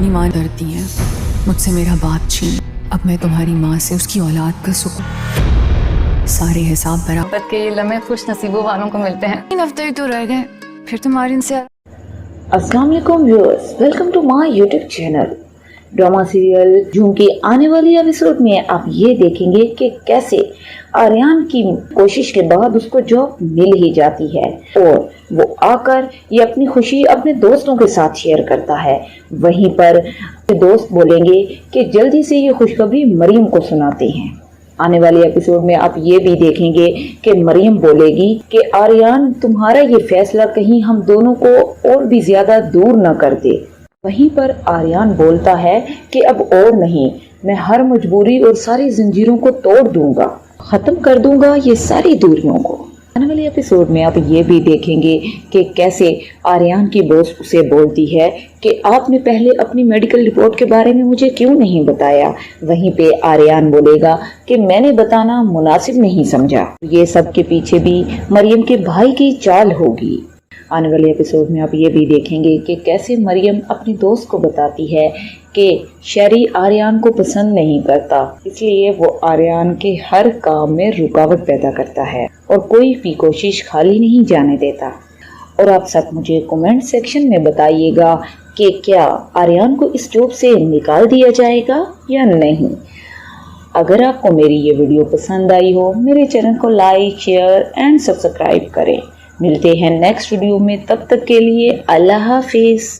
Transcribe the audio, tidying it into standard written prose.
तुम्हारी माँ डरती हैं मुझसे मेरा बाप छीन। अब मैं तुम्हारी माँ से उसकी औलाद का सुकून सारे हिसाब बराबर। मोहब्बत के ये लम्हे खुश नसीबों वालों को मिलते हैं। 3 हफ्ते ही तो रह गए, फिर तुम्हारी इनसे। अस्सलाम वालेकुम viewers, welcome to my YouTube channel. Drama serial Jhoom की आने वाली एपिसोड में आप ये देखेंगे कि कैसे आर्यन की कोशिश के बाद उसको जॉब मिल ही जाती है और वो आकर ये अपनी खुशी अपने दोस्तों के साथ शेयर करता है। वहीं पर दोस्त बोलेंगे कि जल्दी से ये खुशखबरी मरियम को सुनाते हैं। आने वाले एपिसोड में आप ये भी देखेंगे कि मरियम बोलेगी कि आर्यन तुम्हारा ये फैसला कहीं हम दोनों को और भी ज्यादा दूर न कर दे। वहीं पर आर्यन बोलता है कि अब और नहीं, मैं हर मजबूरी और सारी जंजीरों को तोड़ दूंगा, खत्म कर दूंगा ये सारी दूरियों को। आने वाले एपिसोड में आप ये भी देखेंगे कि कैसे आर्यन की बॉस उसे बोलती है कि आपने पहले अपनी मेडिकल रिपोर्ट के बारे में मुझे क्यों नहीं बताया। वहीं पे आर्यन बोलेगा कि मैंने बताना मुनासिब नहीं समझा। ये सब के पीछे भी मरियम के भाई की चाल होगी। आने वाले एपिसोड में आप ये भी देखेंगे कि कैसे मरियम अपनी दोस्त को बताती है कि शेरी आर्यन को पसंद नहीं करता, इसलिए वो आर्यन के हर काम में रुकावट पैदा करता है और कोई भी कोशिश खाली नहीं जाने देता। और आप सब मुझे कमेंट सेक्शन में बताइएगा कि क्या आर्यन को इस जॉब से निकाल दिया जाएगा या नहीं। अगर आपको मेरी ये वीडियो पसंद आई हो, मेरे चैनल को लाइक, शेयर एंड सब्सक्राइब करें। मिलते हैं नेक्स्ट वीडियो में, तब तक के लिए अल्लाह हाफिज।